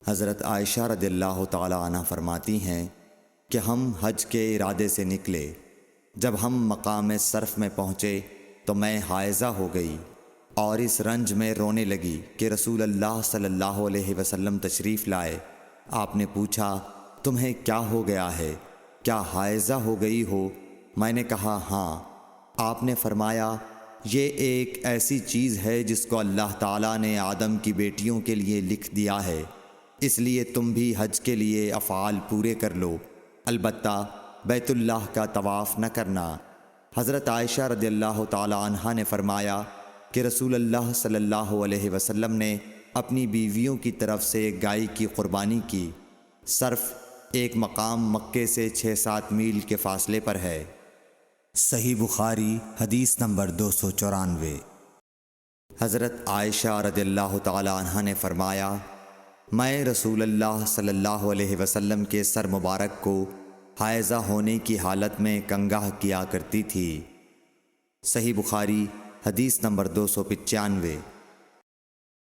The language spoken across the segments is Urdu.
حضرت عائشہ رضی اللہ تعالی عنہ فرماتی ہیں کہ ہم حج کے ارادے سے نکلے۔ جب ہم مقام صرف میں پہنچے تو میں حائضہ ہو گئی اور اس رنج میں رونے لگی کہ رسول اللہ صلی اللہ علیہ وسلم تشریف لائے۔ آپ نے پوچھا، تمہیں کیا ہو گیا ہے؟ کیا حائضہ ہو گئی ہو؟ میں نے کہا ہاں۔ آپ نے فرمایا، یہ ایک ایسی چیز ہے جس کو اللہ تعالیٰ نے آدم کی بیٹیوں کے لیے لکھ دیا ہے، اس لیے تم بھی حج کے لیے افعال پورے کر لو، البتہ بیت اللہ کا طواف نہ کرنا۔ حضرت عائشہ رضی اللہ تعالی عنہا نے فرمایا کہ رسول اللہ صلی اللہ علیہ وسلم نے اپنی بیویوں کی طرف سے ایک گائے کی قربانی کی۔ صرف ایک مقام مکے سے 6-7 میل کے فاصلے پر ہے۔ صحیح بخاری حدیث نمبر 294۔ حضرت عائشہ رضی اللہ تعالی عنہا نے فرمایا، میں رسول اللہ صلی اللہ علیہ وسلم کے سر مبارک کو حائضہ ہونے کی حالت میں کنگھا کیا کرتی تھی۔ صحیح بخاری حدیث نمبر 295۔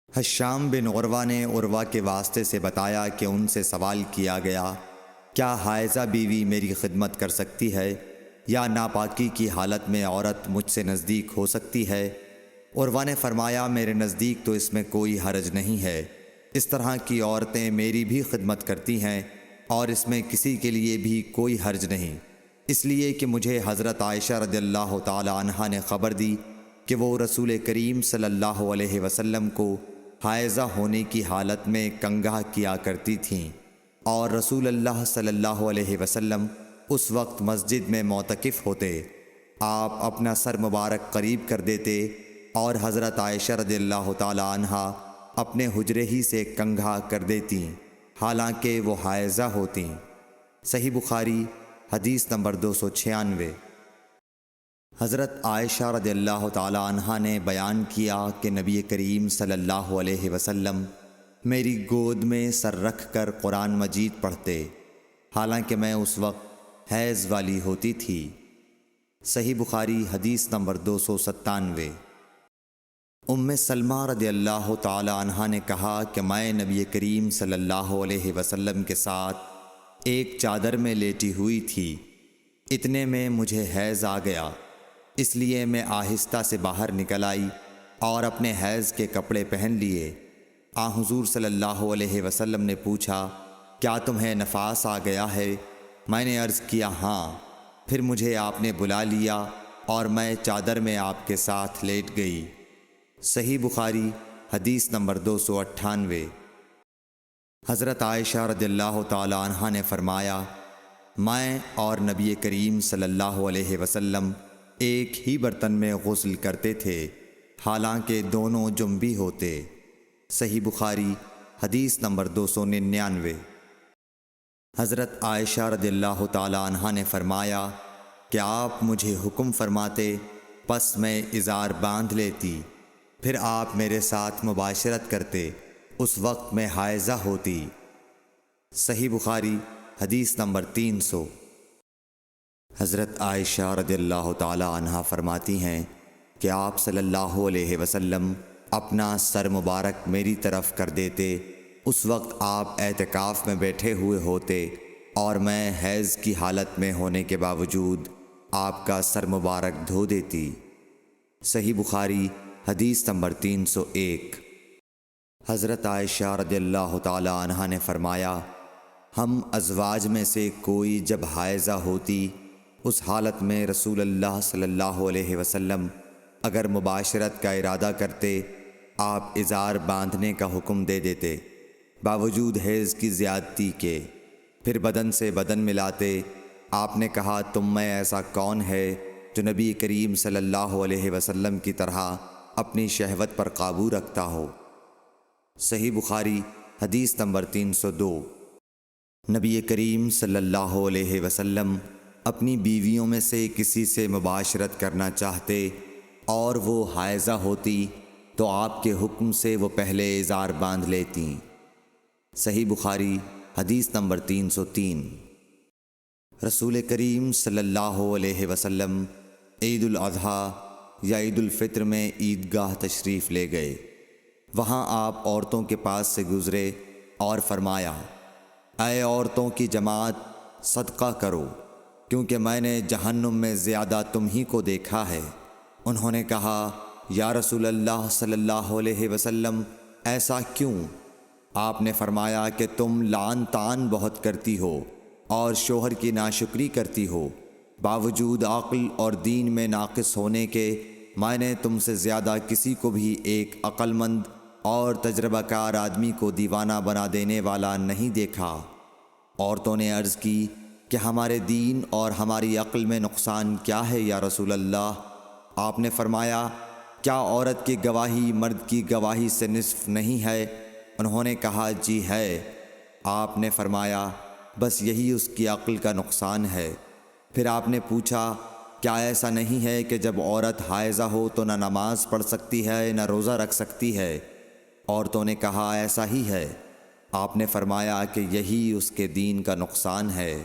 حشام بن عروہ نے عروہ کے واسطے سے بتایا کہ ان سے سوال کیا گیا، کیا حائضہ بیوی میری خدمت کر سکتی ہے یا ناپاکی کی حالت میں عورت مجھ سے نزدیک ہو سکتی ہے؟ عروہ نے فرمایا، میرے نزدیک تو اس میں کوئی حرج نہیں ہے، اس طرح کی عورتیں میری بھی خدمت کرتی ہیں اور اس میں کسی کے لیے بھی کوئی حرج نہیں، اس لیے کہ مجھے حضرت عائشہ رضی اللہ تعالی عنہا نے خبر دی کہ وہ رسول کریم صلی اللہ علیہ وسلم کو حائضہ ہونے کی حالت میں کنگھا کیا کرتی تھیں، اور رسول اللہ صلی اللہ علیہ وسلم اس وقت مسجد میں معتکف ہوتے۔ آپ اپنا سر مبارک قریب کر دیتے اور حضرت عائشہ رضی اللہ تعالی عنہا اپنے حجرے ہی سے کنگھا کر دیتی، حالانکہ وہ حائضہ ہوتیں۔ صحیح بخاری حدیث نمبر 296۔ حضرت عائشہ رضی اللہ تعالی عنہا نے بیان کیا کہ نبی کریم صلی اللہ علیہ وسلم میری گود میں سر رکھ کر قرآن مجید پڑھتے، حالانکہ میں اس وقت حیض والی ہوتی تھی۔ صحیح بخاری حدیث نمبر 297۔ ام سلمہ رضی اللہ تعالی عنہا نے کہا کہ میں نبی کریم صلی اللہ علیہ وسلم کے ساتھ ایک چادر میں لیٹی ہوئی تھی، اتنے میں مجھے حیض آ گیا، اس لیے میں آہستہ سے باہر نکل آئی اور اپنے حیض کے کپڑے پہن لیے۔ حضور صلی اللہ علیہ وسلم نے پوچھا، کیا تمہیں نفاس آ گیا ہے؟ میں نے عرض کیا ہاں۔ پھر مجھے آپ نے بلا لیا اور میں چادر میں آپ کے ساتھ لیٹ گئی۔ صحیح بخاری حدیث نمبر 298۔ حضرت عائشہ رضی اللہ تعالی عنہا نے فرمایا، میں اور نبی کریم صلی اللہ علیہ وسلم ایک ہی برتن میں غسل کرتے تھے، حالانکہ دونوں جنبی ہوتے۔ صحیح بخاری حدیث نمبر 299۔ حضرت عائشہ رضی اللہ تعالی عنہا نے فرمایا کہ آپ مجھے حکم فرماتے، پس میں ازار باندھ لیتی، پھر آپ میرے ساتھ مباشرت کرتے، اس وقت میں حائضہ ہوتی۔ صحیح بخاری حدیث نمبر 300۔ حضرت عائشہ رضی اللہ تعالی عنہا فرماتی ہیں کہ آپ صلی اللہ علیہ وسلم اپنا سر مبارک میری طرف کر دیتے، اس وقت آپ اعتکاف میں بیٹھے ہوئے ہوتے اور میں حیض کی حالت میں ہونے کے باوجود آپ کا سر مبارک دھو دیتی۔ صحیح بخاری حدیث نمبر 301۔ حضرت عائشہ رضی اللہ تعالی عنہا نے فرمایا، ہم ازواج میں سے کوئی جب حائضہ ہوتی، اس حالت میں رسول اللہ صلی اللہ علیہ وسلم اگر مباشرت کا ارادہ کرتے، آپ ازار باندھنے کا حکم دے دیتے، باوجود حیض کی زیادتی کے، پھر بدن سے بدن ملاتے۔ آپ نے کہا، تم میں ایسا کون ہے جو نبی کریم صلی اللہ علیہ وسلم کی طرح اپنی شہوت پر قابو رکھتا ہو؟ صحیح بخاری حدیث نمبر 302۔ نبی کریم صلی اللہ علیہ وسلم اپنی بیویوں میں سے کسی سے مباشرت کرنا چاہتے اور وہ حائضہ ہوتی تو آپ کے حکم سے وہ پہلے ازار باندھ لیتیں۔ صحیح بخاری حدیث نمبر 303۔ رسول کریم صلی اللہ علیہ وسلم عید الاضحیٰ یا عید الفطر میں عیدگاہ تشریف لے گئے۔ وہاں آپ عورتوں کے پاس سے گزرے اور فرمایا، اے عورتوں کی جماعت، صدقہ کرو، کیونکہ میں نے جہنم میں زیادہ تم ہی کو دیکھا ہے۔ انہوں نے کہا، یا رسول اللہ صلی اللہ علیہ وسلم، ایسا کیوں؟ آپ نے فرمایا کہ تم لعن طعن بہت کرتی ہو اور شوہر کی ناشکری کرتی ہو، باوجود عقل اور دین میں ناقص ہونے کے میں نے تم سے زیادہ کسی کو بھی ایک عقل مند اور تجربہ کار آدمی کو دیوانہ بنا دینے والا نہیں دیکھا۔ عورتوں نے عرض کی کہ ہمارے دین اور ہماری عقل میں نقصان کیا ہے یا رسول اللہ؟ آپ نے فرمایا، کیا عورت کی گواہی مرد کی گواہی سے نصف نہیں ہے؟ انہوں نے کہا، جی ہے۔ آپ نے فرمایا، بس یہی اس کی عقل کا نقصان ہے۔ پھر آپ نے پوچھا، کیا ایسا نہیں ہے کہ جب عورت حائضہ ہو تو نہ نماز پڑھ سکتی ہے نہ روزہ رکھ سکتی ہے؟ عورتوں نے کہا، ایسا ہی ہے۔ آپ نے فرمایا کہ یہی اس کے دین کا نقصان ہے۔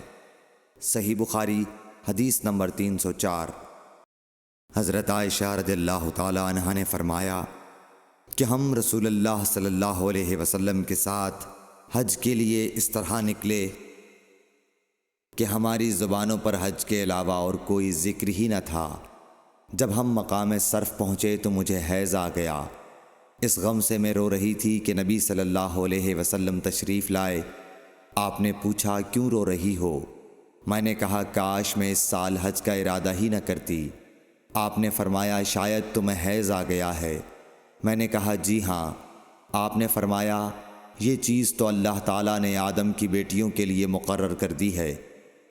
صحیح بخاری حدیث نمبر 304۔ حضرت عائشہ رضی اللہ تعالی عنہا نے فرمایا کہ ہم رسول اللہ صلی اللہ علیہ وسلم کے ساتھ حج کے لیے اس طرح نکلے کہ ہماری زبانوں پر حج کے علاوہ اور کوئی ذکر ہی نہ تھا۔ جب ہم مقام صرف پہنچے تو مجھے حیض آ گیا۔ اس غم سے میں رو رہی تھی کہ نبی صلی اللہ علیہ وسلم تشریف لائے۔ آپ نے پوچھا، کیوں رو رہی ہو؟ میں نے کہا، کاش میں اس سال حج کا ارادہ ہی نہ کرتی۔ آپ نے فرمایا، شاید تمہیں حیض آ گیا ہے۔ میں نے کہا، جی ہاں۔ آپ نے فرمایا، یہ چیز تو اللہ تعالیٰ نے آدم کی بیٹیوں کے لیے مقرر کر دی ہے،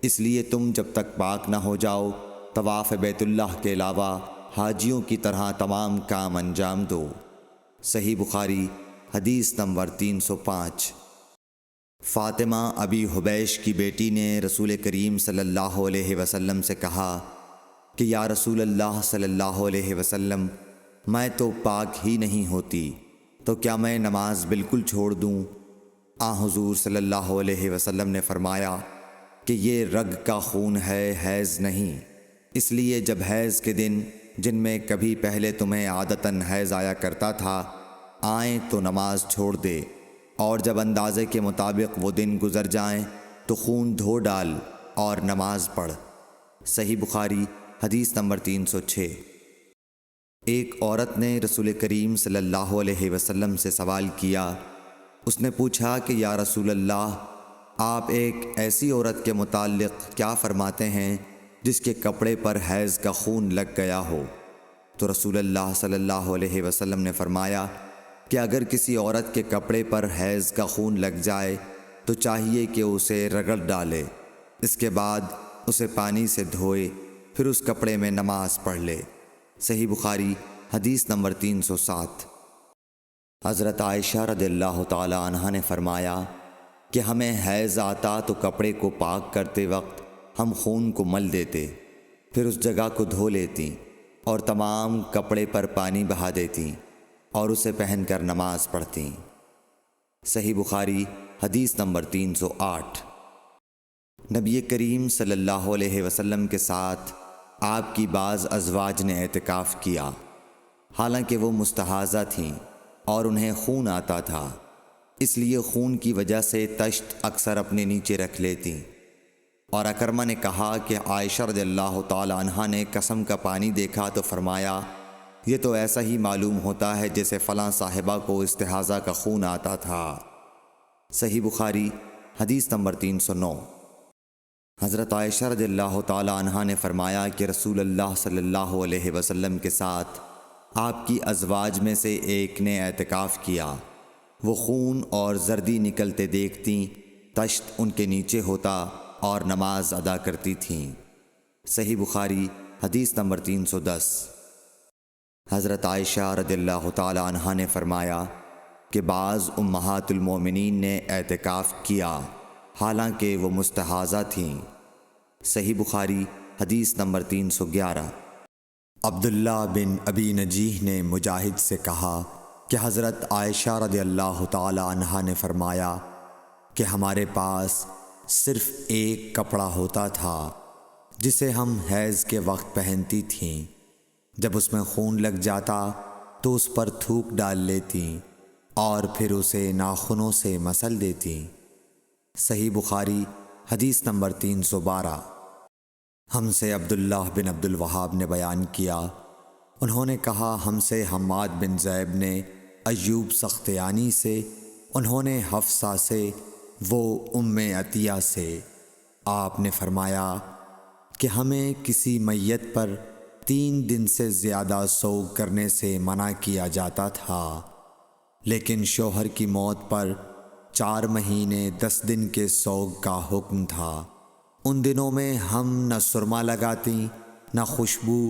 اس لیے تم جب تک پاک نہ ہو جاؤ طواف بیت اللہ کے علاوہ حاجیوں کی طرح تمام کام انجام دو۔ صحیح بخاری حدیث نمبر 305۔ فاطمہ ابی حبیش کی بیٹی نے رسول کریم صلی اللہ علیہ وسلم سے کہا کہ یا رسول اللہ صلی اللہ علیہ وسلم، میں تو پاک ہی نہیں ہوتی، تو کیا میں نماز بالکل چھوڑ دوں؟ حضور صلی اللہ علیہ وسلم نے فرمایا کہ یہ رگ کا خون ہے، حیض نہیں، اس لیے جب حیض کے دن، جن میں کبھی پہلے تمہیں عادتاً حیض آیا کرتا تھا، آئیں تو نماز چھوڑ دے، اور جب اندازے کے مطابق وہ دن گزر جائیں تو خون دھو ڈال اور نماز پڑھ۔ صحیح بخاری حدیث نمبر 306۔ ایک عورت نے رسول کریم صلی اللہ علیہ وسلم سے سوال کیا۔ اس نے پوچھا کہ یا رسول اللہ، آپ ایک ایسی عورت کے متعلق کیا فرماتے ہیں جس کے کپڑے پر حیض کا خون لگ گیا ہو؟ تو رسول اللہ صلی اللہ علیہ وسلم نے فرمایا کہ اگر کسی عورت کے کپڑے پر حیض کا خون لگ جائے تو چاہیے کہ اسے رگڑ ڈالے، اس کے بعد اسے پانی سے دھوئے، پھر اس کپڑے میں نماز پڑھ لے۔ صحیح بخاری حدیث نمبر 307۔ حضرت عائشہ رضی اللہ تعالی عنہا نے فرمایا کہ ہمیں حیض آتا تو کپڑے کو پاک کرتے وقت ہم خون کو مل دیتے، پھر اس جگہ کو دھو لیتی اور تمام کپڑے پر پانی بہا دیتی اور اسے پہن کر نماز پڑھتی۔ صحیح بخاری حدیث نمبر 308۔ نبی کریم صلی اللہ علیہ وسلم کے ساتھ آپ کی بعض ازواج نے اعتکاف کیا، حالانکہ وہ مستحاضہ تھیں اور انہیں خون آتا تھا، اس لیے خون کی وجہ سے تشت اکثر اپنے نیچے رکھ لیتی۔ اور اکرمہ نے کہا کہ عائشہ رضی اللہ تعالی عنہا نے قسم کا پانی دیکھا تو فرمایا، یہ تو ایسا ہی معلوم ہوتا ہے جیسے فلاں صاحبہ کو استحاضہ کا خون آتا تھا۔ صحیح بخاری حدیث نمبر 309۔ حضرت عائشہ رضی اللہ تعالی عنہا نے فرمایا کہ رسول اللہ صلی اللہ علیہ وسلم کے ساتھ آپ کی ازواج میں سے ایک نے اعتکاف کیا، وہ خون اور زردی نکلتے دیکھتی، تشت ان کے نیچے ہوتا اور نماز ادا کرتی تھیں۔ صحیح بخاری حدیث نمبر 310۔ حضرت عائشہ رضی اللہ تعالی عنہا نے فرمایا کہ بعض امہات المومنین نے اعتکاف کیا حالانکہ وہ مستحاضہ تھیں۔ صحیح بخاری حدیث نمبر 311۔ عبداللہ بن ابی نجیح نے مجاہد سے کہا کہ حضرت عائشہ رضی اللہ تعالی عنہا نے فرمایا کہ ہمارے پاس صرف ایک کپڑا ہوتا تھا جسے ہم حیض کے وقت پہنتی تھیں، جب اس میں خون لگ جاتا تو اس پر تھوک ڈال لیتیں اور پھر اسے ناخنوں سے مسل دیتیں۔ صحیح بخاری حدیث نمبر 312۔ ہم سے عبداللہ بن عبد الوہاب نے بیان کیا، انہوں نے کہا ہم سے حماد بن زیب نے ایوب سختیانی سے، انہوں نے حفصہ سے، وہ ام عطیہ سے۔ آپ نے فرمایا کہ ہمیں کسی میت پر 3 دن سے زیادہ سوگ کرنے سے منع کیا جاتا تھا، لیکن شوہر کی موت پر 4 مہینے 10 دن کے سوگ کا حکم تھا۔ ان دنوں میں ہم نہ سرما لگاتی، نہ خوشبو،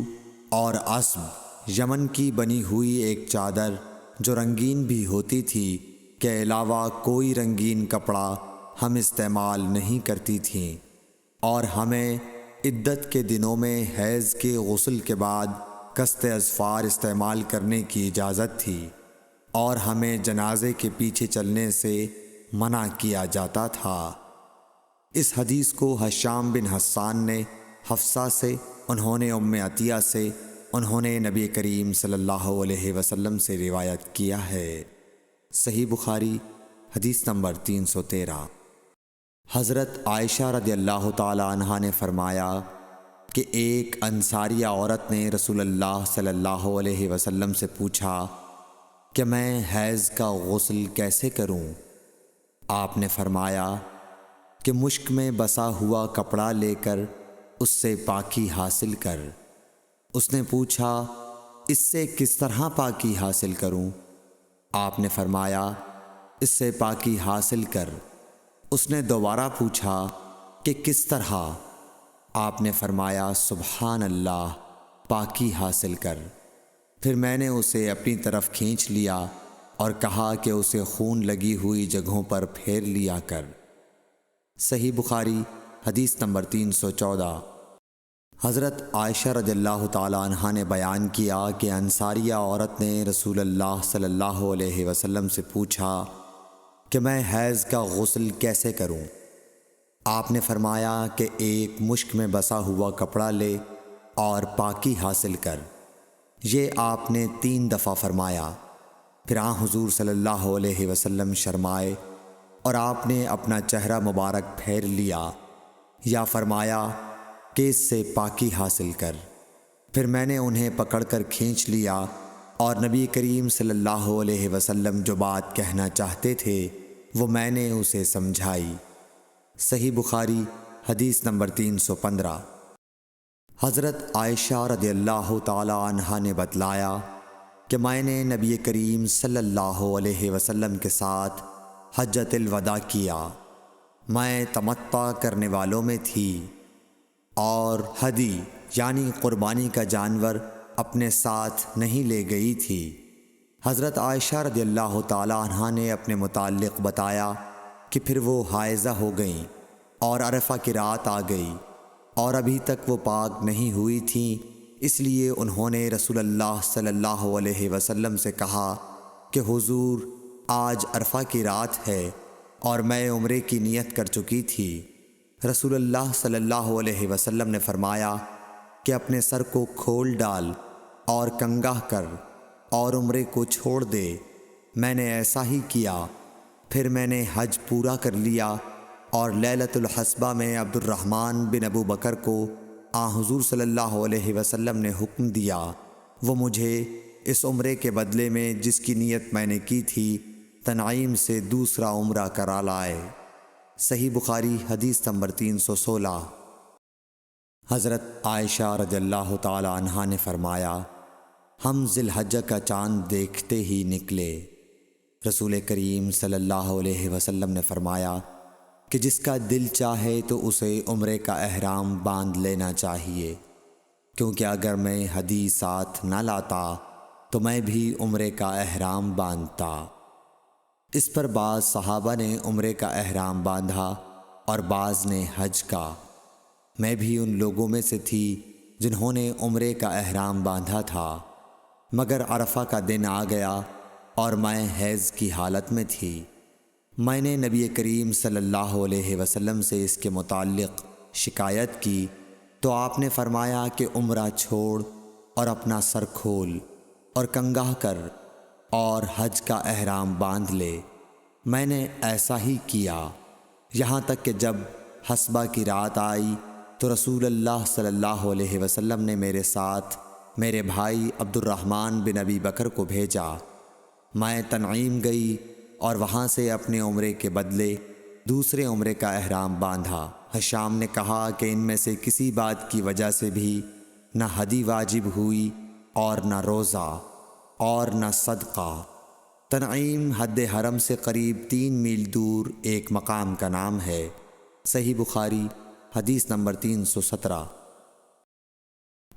اور عصب یمن کی بنی ہوئی ایک چادر جو رنگین بھی ہوتی تھی کے علاوہ کوئی رنگین کپڑا ہم استعمال نہیں کرتی تھیں، اور ہمیں عدت کے دنوں میں حیض کے غسل کے بعد کست اظفار استعمال کرنے کی اجازت تھی، اور ہمیں جنازے کے پیچھے چلنے سے منع کیا جاتا تھا۔ اس حدیث کو ہشام بن حسان نے حفصہ سے، انہوں نے ام عطیہ سے، انہوں نے نبی کریم صلی اللہ علیہ وسلم سے روایت کیا ہے۔ صحیح بخاری حدیث نمبر 313۔ حضرت عائشہ رضی اللہ تعالی عنہا نے فرمایا کہ ایک انصاریہ عورت نے رسول اللہ صلی اللہ علیہ وسلم سے پوچھا کہ میں حیض کا غسل کیسے کروں؟ آپ نے فرمایا کہ مشک میں بسا ہوا کپڑا لے کر اس سے پاکی حاصل کر۔ اس نے پوچھا اس سے کس طرح پاکی حاصل کروں؟ آپ نے فرمایا اس سے پاکی حاصل کر۔ اس نے دوبارہ پوچھا کہ کس طرح؟ آپ نے فرمایا سبحان اللہ، پاکی حاصل کر۔ پھر میں نے اسے اپنی طرف کھینچ لیا اور کہا کہ اسے خون لگی ہوئی جگہوں پر پھیر لیا کر۔ صحیح بخاری حدیث نمبر 314۔ حضرت عائشہ رضی اللہ تعالی عنہا نے بیان کیا کہ انصاریہ عورت نے رسول اللہ صلی اللہ علیہ وسلم سے پوچھا کہ میں حیض کا غسل کیسے کروں؟ آپ نے فرمایا کہ ایک مشک میں بسا ہوا کپڑا لے اور پاکی حاصل کر۔ یہ آپ نے 3 دفعہ فرمایا۔ پھر حضور صلی اللہ علیہ وسلم شرمائے اور آپ نے اپنا چہرہ مبارک پھیر لیا، یا فرمایا کہ اس سے پاکی حاصل کر۔ پھر میں نے انہیں پکڑ کر کھینچ لیا اور نبی کریم صلی اللہ علیہ وسلم جو بات کہنا چاہتے تھے وہ میں نے اسے سمجھائی۔ صحیح بخاری حدیث نمبر 315۔ حضرت عائشہ رضی اللہ تعالی عنہا نے بتلایا کہ میں نے نبی کریم صلی اللہ علیہ وسلم کے ساتھ حجۃ الوداع کیا۔ میں تمتع کرنے والوں میں تھی اور ہدی یعنی قربانی کا جانور اپنے ساتھ نہیں لے گئی تھی۔ حضرت عائشہ رضی اللہ تعالی عنہا نے اپنے متعلق بتایا کہ پھر وہ حائضہ ہو گئیں اور عرفہ کی رات آ گئی اور ابھی تک وہ پاک نہیں ہوئی تھیں، اس لیے انہوں نے رسول اللہ صلی اللہ علیہ وسلم سے کہا کہ حضور آج عرفہ کی رات ہے اور میں عمرے کی نیت کر چکی تھی۔ رسول اللہ صلی اللہ علیہ وسلم نے فرمایا کہ اپنے سر کو کھول ڈال اور کنگاہ کر اور عمرے کو چھوڑ دے۔ میں نے ایسا ہی کیا۔ پھر میں نے حج پورا کر لیا اور لیلۃ الحصبہ میں عبد الرحمن بن ابو بکر کو حضور صلی اللہ علیہ وسلم نے حکم دیا وہ مجھے اس عمرے کے بدلے میں جس کی نیت میں نے کی تھی تنعیم سے دوسرا عمرہ کرا لائے۔ صحیح بخاری حدیث نمبر 316۔ حضرت عائشہ رضی اللہ تعالی عنہا نے فرمایا ہم ذی الحجہ کا چاند دیکھتے ہی نکلے۔ رسول کریم صلی اللہ علیہ وسلم نے فرمایا کہ جس کا دل چاہے تو اسے عمرے کا احرام باندھ لینا چاہیے، کیونکہ اگر میں ہدی ساتھ نہ لاتا تو میں بھی عمرے کا احرام باندھتا۔ اس پر بعض صحابہ نے عمرے کا احرام باندھا اور بعض نے حج کا۔ میں بھی ان لوگوں میں سے تھی جنہوں نے عمرے کا احرام باندھا تھا، مگر عرفہ کا دن آ گیا اور میں حیض کی حالت میں تھی۔ میں نے نبی کریم صلی اللہ علیہ وسلم سے اس کے متعلق شکایت کی تو آپ نے فرمایا کہ عمرہ چھوڑ اور اپنا سر کھول اور کنگاہ کر اور حج کا احرام باندھ لے۔ میں نے ایسا ہی کیا، یہاں تک کہ جب حسبہ کی رات آئی تو رسول اللہ صلی اللہ علیہ وسلم نے میرے ساتھ میرے بھائی عبد الرحمن بن ابی بکر کو بھیجا۔ میں تنعیم گئی اور وہاں سے اپنے عمرے کے بدلے دوسرے عمرے کا احرام باندھا۔ ہشام نے کہا کہ ان میں سے کسی بات کی وجہ سے بھی نہ ہدی واجب ہوئی اور نہ روزہ اور نہ صدقہ۔ تنعیم حد حرم سے قریب 3 میل دور ایک مقام کا نام ہے۔ صحیح بخاری حدیث نمبر 317۔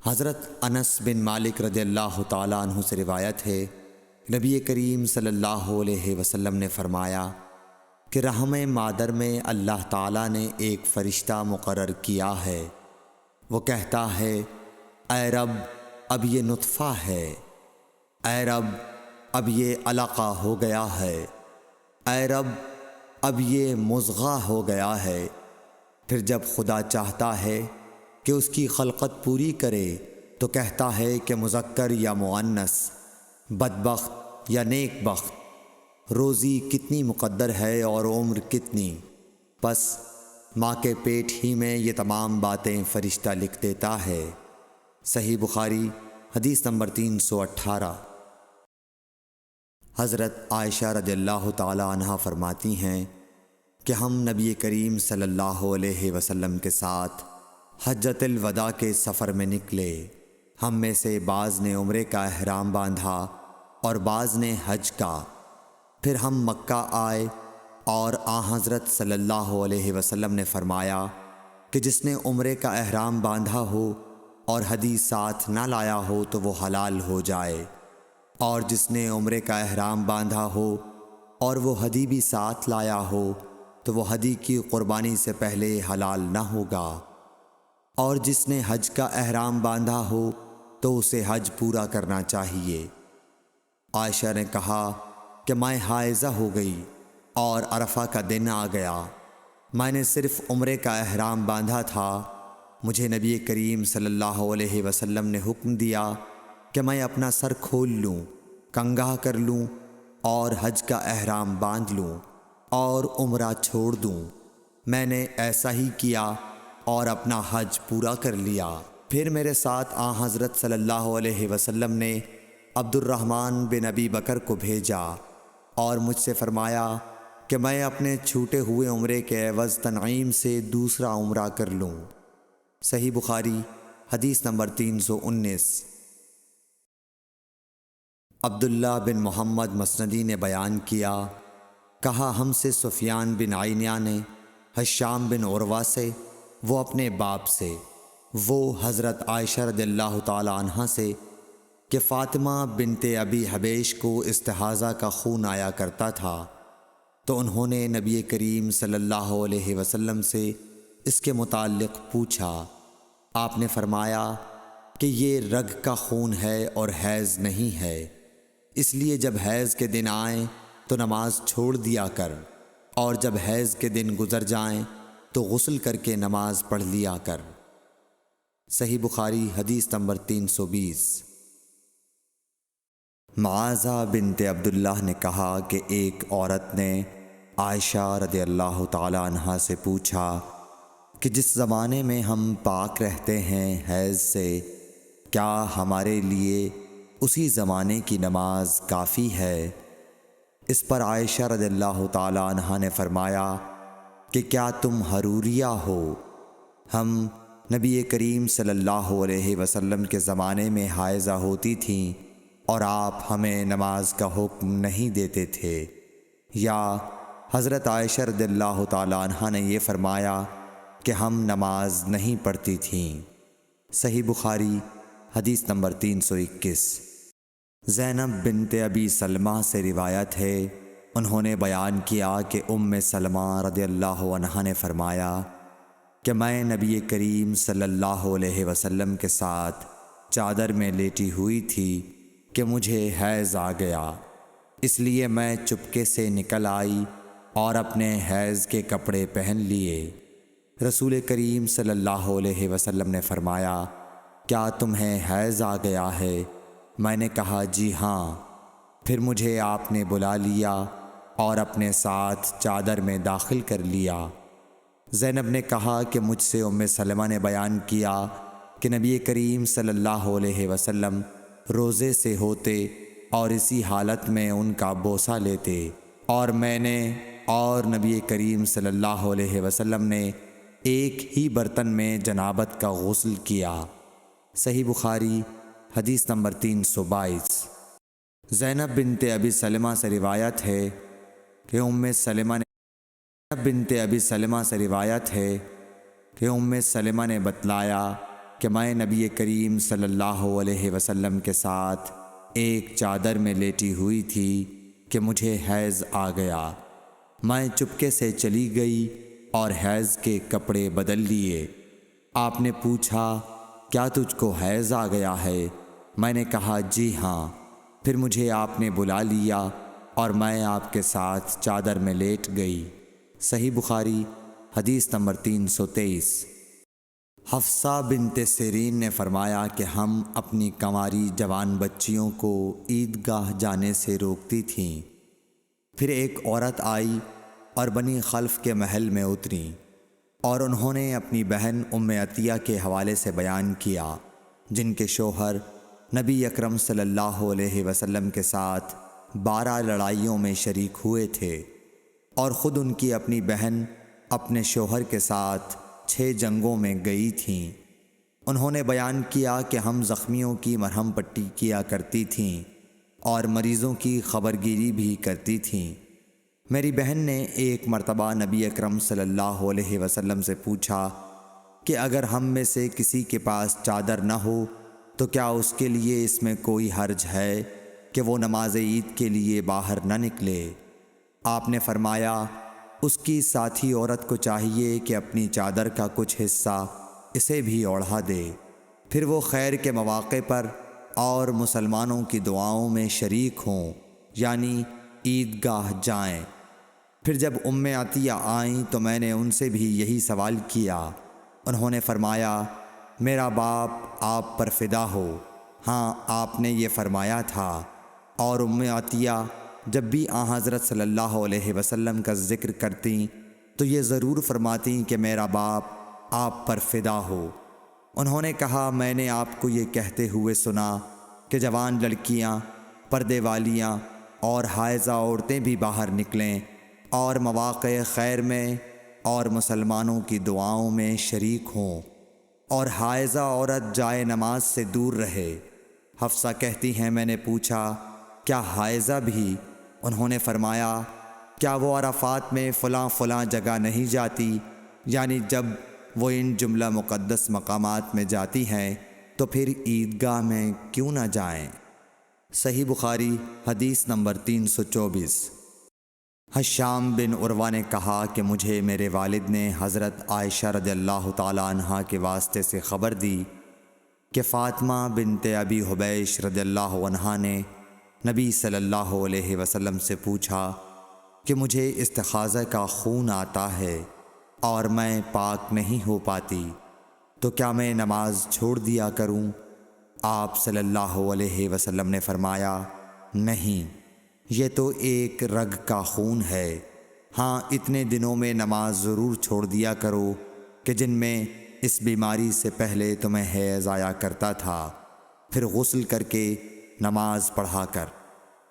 حضرت انس بن مالک رضی اللہ تعالیٰ عنہ سے روایت ہے، نبی کریم صلی اللہ علیہ وسلم نے فرمایا کہ رحم مادر میں اللہ تعالیٰ نے ایک فرشتہ مقرر کیا ہے، وہ کہتا ہے اے رب اب یہ نطفہ ہے، اے رب اب یہ علقہ ہو گیا ہے، اے رب اب یہ مضغہ ہو گیا ہے۔ پھر جب خدا چاہتا ہے کہ اس کی خلقت پوری کرے تو کہتا ہے کہ مذکر یا مؤنث، بدبخت یا نیک بخت، روزی کتنی مقدر ہے اور عمر کتنی۔ پس ماں کے پیٹ ہی میں یہ تمام باتیں فرشتہ لکھ دیتا ہے۔ صحیح بخاری حدیث نمبر 318۔ حضرت عائشہ رضی اللہ تعالی عنہا فرماتی ہیں کہ ہم نبی کریم صلی اللہ علیہ وسلم کے ساتھ حجۃ الوداع کے سفر میں نکلے۔ ہم میں سے بعض نے عمرے کا احرام باندھا اور بعض نے حج کا۔ پھر ہم مکہ آئے اور حضرت صلی اللہ علیہ وسلم نے فرمایا کہ جس نے عمرے کا احرام باندھا ہو اور ہدی ساتھ نہ لایا ہو تو وہ حلال ہو جائے، اور جس نے عمرے کا احرام باندھا ہو اور وہ ہدی بھی ساتھ لایا ہو تو وہ ہدی کی قربانی سے پہلے حلال نہ ہوگا، اور جس نے حج کا احرام باندھا ہو تو اسے حج پورا کرنا چاہیے۔ عائشہ نے کہا کہ میں حائضہ ہو گئی اور عرفہ کا دن آ گیا، میں نے صرف عمرے کا احرام باندھا تھا، مجھے نبی کریم صلی اللہ علیہ وسلم نے حکم دیا کہ میں اپنا سر کھول لوں، کنگھا کر لوں اور حج کا احرام باندھ لوں اور عمرہ چھوڑ دوں۔ میں نے ایسا ہی کیا اور اپنا حج پورا کر لیا۔ پھر میرے ساتھ حضرت صلی اللہ علیہ وسلم نے عبد الرحمن بن ابی بکر کو بھیجا اور مجھ سے فرمایا کہ میں اپنے چھوٹے ہوئے عمرے کے عوض تنعیم سے دوسرا عمرہ کر لوں۔ صحیح بخاری حدیث نمبر 319۔ عبداللہ بن محمد مسندی نے بیان کیا، کہا ہم سے سفیان بن عینیہ نے ہشام بن عروہ سے، وہ اپنے باپ سے، وہ حضرت عائشہ رضی اللہ تعالی عنہا سے کہ فاطمہ بنت ابی حبیش کو استحاضہ کا خون آیا کرتا تھا، تو انہوں نے نبی کریم صلی اللہ علیہ وسلم سے اس کے متعلق پوچھا۔ آپ نے فرمایا کہ یہ رگ کا خون ہے اور حیض نہیں ہے، اس لیے جب حیض کے دن آئیں تو نماز چھوڑ دیا کر، اور جب حیض کے دن گزر جائیں تو غسل کر کے نماز پڑھ لیا کر۔ صحیح بخاری حدیث نمبر 320۔ معاذہ بنت عبداللہ نے کہا کہ ایک عورت نے عائشہ رضی اللہ تعالی عنہا سے پوچھا کہ جس زمانے میں ہم پاک رہتے ہیں حیض سے، کیا ہمارے لیے اسی زمانے کی نماز کافی ہے؟ اس پر عائشہ رضی اللہ تعالی عنہا نے فرمایا کہ کیا تم حروریہ ہو؟ ہم نبی کریم صلی اللہ علیہ وسلم کے زمانے میں حائضہ ہوتی تھیں اور آپ ہمیں نماز کا حکم نہیں دیتے تھے، یا حضرت عائشہ رضی اللہ تعالی عنہا نے یہ فرمایا کہ ہم نماز نہیں پڑھتی تھیں۔ صحیح بخاری حدیث نمبر 321۔ زینب بنت ابی سلمہ سے روایت ہے، انہوں نے بیان کیا کہ سلمہ رضی اللہ عنہا نے فرمایا کہ میں نبی کریم صلی اللہ علیہ وسلم کے ساتھ چادر میں لیٹی ہوئی تھی کہ مجھے حیض آ گیا، اس لیے میں چپکے سے نکل آئی اور اپنے حیض کے کپڑے پہن لیے۔ رسول کریم صلی اللہ علیہ وسلم نے فرمایا، کیا تمہیں حیض آ گیا ہے؟ میں نے کہا جی ہاں۔ پھر مجھے آپ نے بلا لیا اور اپنے ساتھ چادر میں داخل کر لیا۔ زینب نے کہا کہ مجھ سے ام سلمہ نے بیان کیا کہ نبی کریم صلی اللہ علیہ وسلم روزے سے ہوتے اور اسی حالت میں ان کا بوسہ لیتے، اور میں نے اور نبی کریم صلی اللہ علیہ وسلم نے ایک ہی برتن میں جنابت کا غسل کیا۔ صحیح بخاری حدیث نمبر 322۔ زینب بنت ابی سلمہ سے روایت ہے کہ ام سلمہ نے بتلایا کہ میں نبی کریم صلی اللہ علیہ وسلم کے ساتھ ایک چادر میں لیٹی ہوئی تھی کہ مجھے حیض آ گیا۔ میں چپکے سے چلی گئی اور حیض کے کپڑے بدل لیے۔ آپ نے پوچھا کیا تجھ کو حیض آ گیا ہے؟ میں نے کہا جی ہاں۔ پھر مجھے آپ نے بلا لیا اور میں آپ کے ساتھ چادر میں لیٹ گئی۔ صحیح بخاری حدیث نمبر 323۔ حفصہ بنت سیرین نے فرمایا کہ ہم اپنی کنواری جوان بچیوں کو عیدگاہ جانے سے روکتی تھیں۔ پھر ایک عورت آئی اور بنی خلف کے محل میں اتری، اور انہوں نے اپنی بہن ام عطیہ کے حوالے سے بیان کیا، جن کے شوہر نبی اکرم صلی اللہ علیہ وسلم کے ساتھ 12 لڑائیوں میں شریک ہوئے تھے، اور خود ان کی اپنی بہن اپنے شوہر کے ساتھ 6 جنگوں میں گئی تھیں۔ انہوں نے بیان کیا کہ ہم زخمیوں کی مرہم پٹی کیا کرتی تھیں اور مریضوں کی خبرگیری بھی کرتی تھیں۔ میری بہن نے ایک مرتبہ نبی اکرم صلی اللہ علیہ وسلم سے پوچھا کہ اگر ہم میں سے کسی کے پاس چادر نہ ہو تو کیا اس کے لیے اس میں کوئی حرج ہے کہ وہ نماز عید کے لیے باہر نہ نکلے؟ آپ نے فرمایا اس کی ساتھی عورت کو چاہیے کہ اپنی چادر کا کچھ حصہ اسے بھی اوڑھا دے، پھر وہ خیر کے مواقع پر اور مسلمانوں کی دعاؤں میں شریک ہوں، یعنی عیدگاہ جائیں۔ پھر جب ام عطیہ آئیں تو میں نے ان سے بھی یہی سوال کیا۔ انہوں نے فرمایا میرا باپ آپ پر فدا ہو، ہاں آپ نے یہ فرمایا تھا۔ اور ام عطیہ جب بھی حضرت صلی اللہ علیہ وسلم کا ذکر کرتیں تو یہ ضرور فرماتیں کہ میرا باپ آپ پر فدا ہو۔ انہوں نے کہا میں نے آپ کو یہ کہتے ہوئے سنا کہ جوان لڑکیاں، پردے والیاں اور حائضہ عورتیں بھی باہر نکلیں اور مواقع خیر میں اور مسلمانوں کی دعاؤں میں شریک ہوں، اور حائضہ عورت جائے نماز سے دور رہے۔ حفصہ کہتی ہیں میں نے پوچھا کیا حائضہ بھی؟ انہوں نے فرمایا کیا وہ عرفات میں فلاں فلاں جگہ نہیں جاتی؟ یعنی جب وہ ان جملہ مقدس مقامات میں جاتی ہیں تو پھر عیدگاہ میں کیوں نہ جائیں؟ صحیح بخاری حدیث نمبر 324۔ حشام بن عروہ نے کہا کہ مجھے میرے والد نے حضرت عائشہ رضی اللہ تعالی عنہا کے واسطے سے خبر دی کہ فاطمہ بنت ابی حبیش رضی اللہ عنہا نے نبی صلی اللہ علیہ وسلم سے پوچھا کہ مجھے استحاضہ کا خون آتا ہے اور میں پاک نہیں ہو پاتی، تو کیا میں نماز چھوڑ دیا کروں؟ آپ صلی اللہ علیہ وسلم نے فرمایا نہیں، یہ تو ایک رگ کا خون ہے، ہاں اتنے دنوں میں نماز ضرور چھوڑ دیا کرو کہ جن میں اس بیماری سے پہلے تمہیں حیض آیا کرتا تھا، پھر غسل کر کے نماز پڑھا کر۔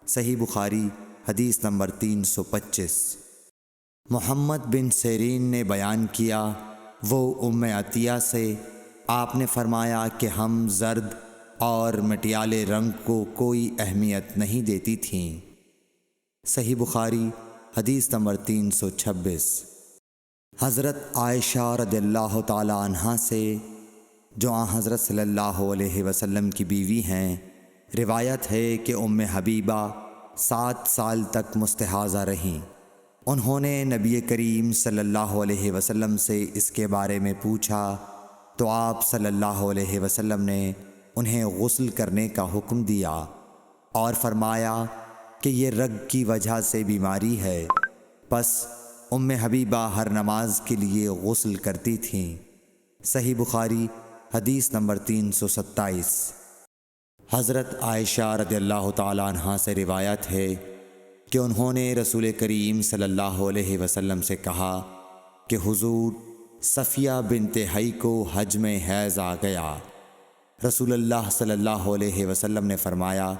صحیح بخاری حدیث نمبر 325۔ محمد بن سیرین نے بیان کیا وہ ام عطیہ سے آپ نے فرمایا کہ ہم زرد اور مٹیالے رنگ کو کوئی اہمیت نہیں دیتی تھیں۔ صحیح بخاری حدیث نمبر 326۔ حضرت عائشہ رضی اللہ تعالی عنہا سے جو حضرت صلی اللہ علیہ وسلم کی بیوی ہیں روایت ہے کہ ام حبیبہ 7 سال تک مستحاضہ رہیں۔ انہوں نے نبی کریم صلی اللہ علیہ وسلم سے اس کے بارے میں پوچھا تو آپ صلی اللہ علیہ وسلم نے انہیں غسل کرنے کا حکم دیا اور فرمایا کہ یہ رگ کی وجہ سے بیماری ہے، پس ام حبیبہ ہر نماز کے لیے غسل کرتی تھیں۔ صحیح بخاری حدیث نمبر 327۔ حضرت عائشہ رضی اللہ تعالیٰ عنہا سے روایت ہے کہ انہوں نے رسول کریم صلی اللہ علیہ وسلم سے کہا کہ حضور صفیہ بنت حی کو حج میں حیض آ گیا۔ رسول اللہ صلی اللہ علیہ وسلم نے فرمایا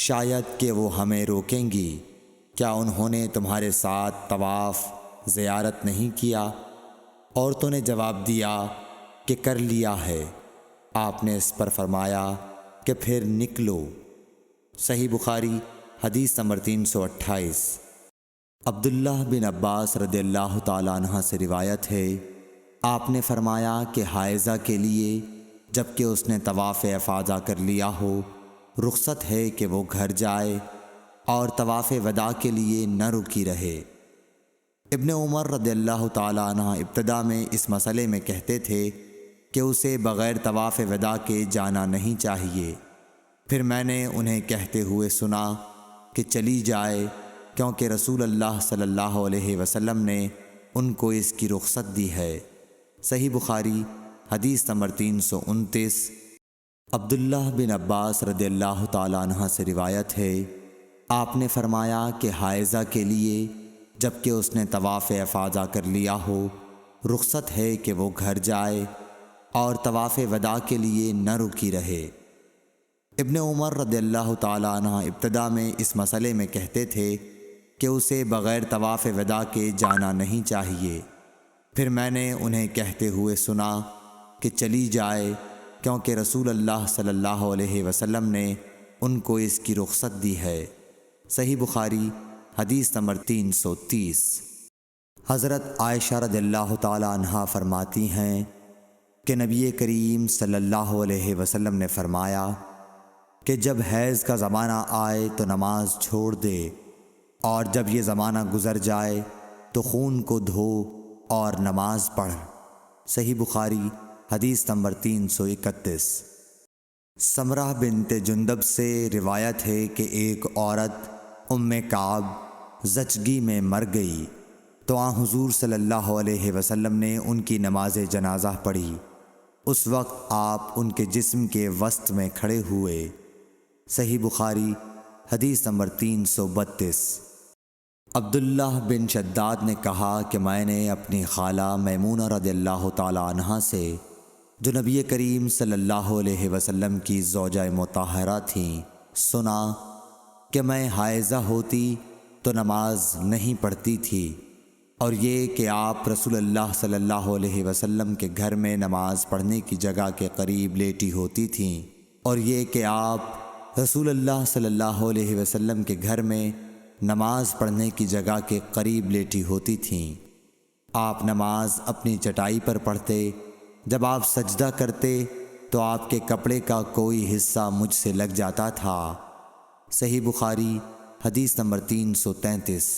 شاید کہ وہ ہمیں روکیں گی، کیا انہوں نے تمہارے ساتھ طواف زیارت نہیں کیا؟ عورتوں نے جواب دیا کہ کر لیا ہے۔ آپ نے اس پر فرمایا کہ پھر نکلو۔ صحیح بخاری حدیث نمبر 328۔ عبداللہ بن عباس رضی اللہ تعالیٰ عنہ سے روایت ہے، آپ نے فرمایا کہ حائضہ کے لیے جب کہ اس نے طواف افاضہ کر لیا ہو رخصت ہے کہ وہ گھر جائے اور طواف وداع کے لیے نہ رکی رہے۔ ابن عمر رضی اللہ تعالیٰ عنہ ابتدا میں اس مسئلے میں کہتے تھے کہ اسے بغیر طواف وداع کے جانا نہیں چاہیے، پھر میں نے انہیں کہتے ہوئے سنا کہ چلی جائے، کیونکہ رسول اللہ صلی اللہ علیہ وسلم نے ان کو اس کی رخصت دی ہے۔ صحیح بخاری حدیث نمبر 329۔ عبداللہ بن عباس رضی اللہ تعالیٰ عنہ سے روایت ہے، آپ نے فرمایا کہ حائضہ کے لیے جب کہ اس نے طواف افاضہ کر لیا ہو رخصت ہے کہ وہ گھر جائے اور طواف وداع کے لیے نہ رکی رہے۔ ابن عمر رضی اللہ تعالیٰ عنہ ابتدا میں اس مسئلے میں کہتے تھے کہ اسے بغیر طواف وداع کے جانا نہیں چاہیے، پھر میں نے انہیں کہتے ہوئے سنا کہ چلی جائے، کیونکہ رسول اللہ صلی اللہ علیہ وسلم نے ان کو اس کی رخصت دی ہے۔ صحیح بخاری حدیث نمبر 330۔ حضرت عائشہ رضی اللہ تعالیٰ عنہا فرماتی ہیں کہ نبی کریم صلی اللہ علیہ وسلم نے فرمایا کہ جب حیض کا زمانہ آئے تو نماز چھوڑ دے، اور جب یہ زمانہ گزر جائے تو خون کو دھو اور نماز پڑھ۔ صحیح بخاری حدیث نمبر 331۔ سمرہ بنت جندب سے روایت ہے کہ ایک عورت ام کعب زچگی میں مر گئی تو حضور صلی اللہ علیہ وسلم نے ان کی نماز جنازہ پڑھی۔ اس وقت آپ ان کے جسم کے وسط میں کھڑے ہوئے۔ صحیح بخاری حدیث نمبر 332۔ عبداللہ بن شداد نے کہا کہ میں نے اپنی خالہ میمونہ رضی اللہ تعالیٰ عنہا سے، جو نبی کریم صلی اللہ علیہ وسلم کی زوجہ مطہرہ تھیں، سنا کہ میں حائضہ ہوتی تو نماز نہیں پڑھتی تھی، اور یہ کہ آپ رسول اللہ صلی اللہ علیہ وسلم کے گھر میں نماز پڑھنے کی جگہ کے قریب لیٹی ہوتی تھیں، اور یہ کہ آپ رسول اللہ صلی اللہ علیہ وسلم کے گھر میں نماز پڑھنے کی جگہ کے قریب لیٹی ہوتی تھیں۔ آپ نماز اپنی چٹائی پر پڑھتے، جب آپ سجدہ کرتے تو آپ کے کپڑے کا کوئی حصہ مجھ سے لگ جاتا تھا۔ صحیح بخاری حدیث نمبر 333۔